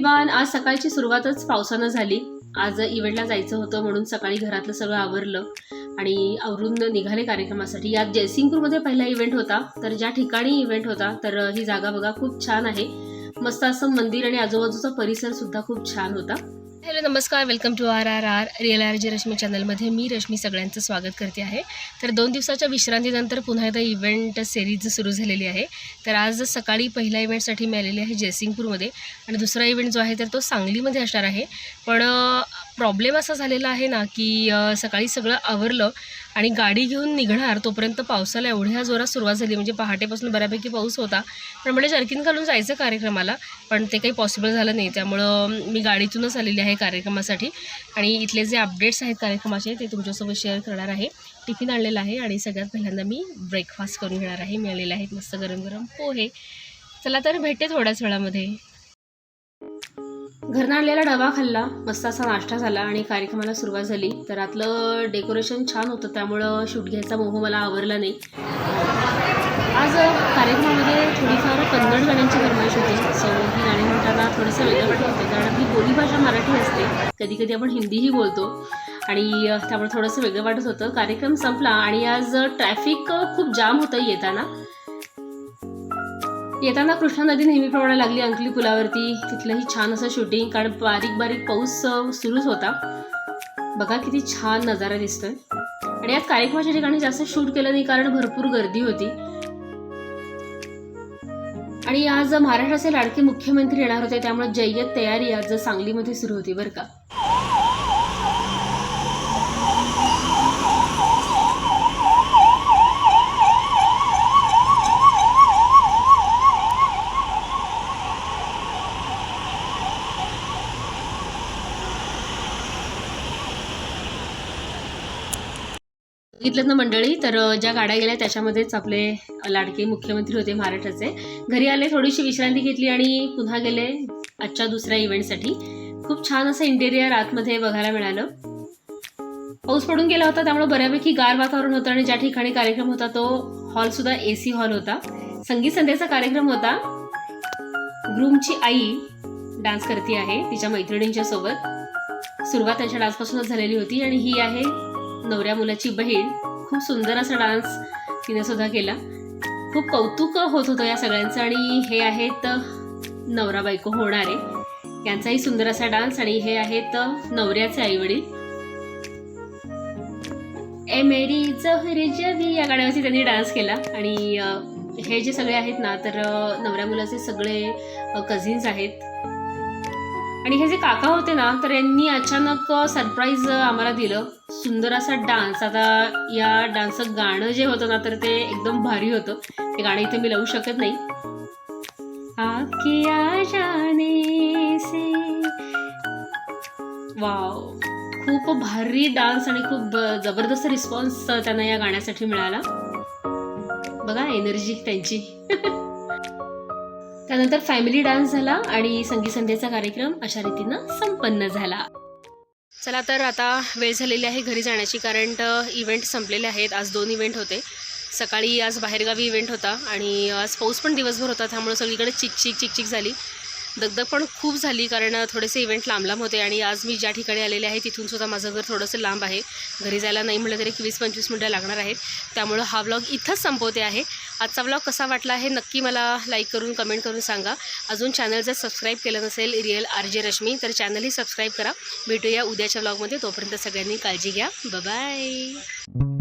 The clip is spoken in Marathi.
एव्हरीवन, आज सकाळची सुरुवातच पावसानं झाली। आज इव्हेंटला जायचं होतं म्हणून सकाळी घरातलं सगळं आवरलं आणि आवरून निघाले कार्यक्रमासाठी। यात जयसिंगपूरमध्ये पहिला इव्हेंट होता। तर ज्या ठिकाणी इव्हेंट होता तर ही जागा बघा खूप छान आहे, मस्त असं मंदिर आणि आजूबाजूचा परिसर सुद्धा खूप छान होता। हॅलो नमस्कार, welcome to RRR real RJ Rashmi चॅनलमध्ये मी रश्मी सगळ्यांचं स्वागत करते आहे। तर 2 दिवसाच्या विश्रांतीनंतर पुन्हा एकदा इव्हेंट सिरीज सुरू झालेली आहे। तर आज सकाळी पहिल्या इव्हेंटसाठी मी आलेली आहे जयसिंगपूरमध्ये आणि दुसरा इव्हेंट जो आहे तर तो सांगलीमध्ये असणार आहे। पण प्रॉब्लेम असा झालेला आहे ना की सकाळी सगळं आवरलं आणि गाडी घेऊन निघणार तोपर्यंत पावसाला एवढ्या जोरात सुरुवात झाली, म्हणजे पहाटेपासून बऱ्यापैकी पाऊस होता। पण म्हणजे जर्किन घालून जायचं कार्यक्रमाला, पण ते काही पॉसिबल झालं नाही। त्यामुळं मी गाडीतूनच आलेली आहे कार्यक्रमासाठी आणि इथले जे अपडेट्स आहेत कार्यक्रमाचे ते तुमच्यासोबत शेअर करणार आहे। टिफिन आणलेला आहे आणि सगळ्यात पहिल्यांदा मी ब्रेकफास्ट करून घेणार आहे। मिळालेले आहेत मस्त गरम गरम पोहे। चला तर भेटते थोड्याच वेळामध्ये। घरनं आणलेला डबा खाल्ला, मस्त असा नाश्ता झाला आणि कार्यक्रमाला सुरुवात झाली। तर आतलं डेकोरेशन छान होतं त्यामुळं शूट घ्यायचा मोह मला आवरला नाही। आज कार्यक्रमामध्ये थोडीफार कन्नड गाण्यांची फरमाईश होती, सो ही गाणी म्हणताना थोडंसं वेगळं वाटत होतं, कारण ही बोलीभाषा मराठी असते, कधी कधी आपण हिंदीही बोलतो आणि त्यामुळे थोडंसं वेगळं वाटत होतं। कार्यक्रम संपला आणि आज ट्रॅफिक खूप जाम होतं येताना कृष्णा नदी नेहमीप्रमाणे लागली अंकली पुलावरती। तिथलंही छान असं शूटिंग, कारण बारीक बारीक पाऊस सुरूच होता। बघा किती छान नजारा दिसतोय। आणि आज कार्यक्रमाच्या ठिकाणी जास्त शूट केलं नाही कारण भरपूर गर्दी होती। आणि आज महाराष्ट्राचे लाडके मुख्यमंत्री येणार होते त्यामुळे जय्यत तयारी आज सांगलीमध्ये सुरू होती बरं का। बघितलं ना मंडळी, तर ज्या गाड्या गेल्या त्याच्यामध्येच आपले लाडके मुख्यमंत्री होते महाराष्ट्राचे। घरी आले, थोडीशी विश्रांती घेतली आणि पुन्हा गेले आजच्या दुसऱ्या इव्हेंटसाठी। खूप छान असं इंटेरियर आतमध्ये बघायला मिळालं। पाऊस पडून गेला होता त्यामुळे बऱ्यापैकी गार वातावरण होतं आणि ज्या ठिकाणी कार्यक्रम होता तो हॉल सुद्धा AC हॉल होता। संगीत संध्येचा कार्यक्रम होता। ग्रूमची आई डान्स करते आहे तिच्या मैत्रिणींच्या सोबत। सुरुवात त्यांच्या डान्सपासूनच झालेली होती आणि ही आहे नवऱ्या मुलाची बहीण। खूप सुंदर असा डान्स तिने सुद्धा केला, खूप कौतुक होत होतं या सगळ्यांचं। आणि हे आहेत नवरा बायको होणारे, यांचाही सुंदर असा डान्स। आणि हे आहेत नवऱ्याचे आई वडील। ए मेरी जोहरी जबी या गाण्यावरती त्यांनी डान्स केला। आणि हे जे सगळे आहेत ना तर नवऱ्या मुलाचे सगळे कझिन्स आहेत। आणि हे जे काका होते ना तर यांनी अचानक सरप्राईज आम्हाला दिलं, सुंदर असा डान्स। आता या डान्सचं गाणं जे होतं ना तर ते एकदम भारी होतं, ते गाणं इथे मी लावू शकत नाही। आके आ जाने से, वाव, खूप भारी डान्स आणि खूप जबरदस्त रिस्पॉन्स त्यांना या गाण्यासाठी मिळाला। बघा एनर्जी त्यांची। त्यानंतर फॅमिली डान्स झाला आणि संगीत संध्येचा कार्यक्रम अशा रीतीनं संपन्न झाला। चला तर आता वेळ झालेली आहे घरी जाण्याची, कारण इव्हेंट संपलेले आहेत। आज 2 इव्हेंट होते। सकाळी आज बाहेरगावी इव्हेंट होता आणि आज पाऊस पण दिवसभर होता त्यामुळे सगळीकडे चिकचिक झाली, दगदग पण खूप झाली, कारण थोडेसे इव्हेंट लांब होते। आणि आज मी ज्या ठिकाणी आलेले आहे तिथून सुद्धा माझं घर थोडंसं लांब आहे, घरी जायला नाही म्हटलं तरी 20-25 मिनटं लागणार आहेत। त्यामुळं हा व्लॉग इथंच संपवते आहे। आजचा व्लॉग कसा वाटला आहे नक्की मला लाईक करून कमेंट करून सांगा। अजून चॅनल जर सबस्क्राईब केलं नसेल रिअल RJ रश्मी तर चॅनलही सबस्क्राईब करा। भेटूया उद्याच्या व्लॉगमध्ये, तोपर्यंत सगळ्यांनी काळजी घ्या। Bye bye.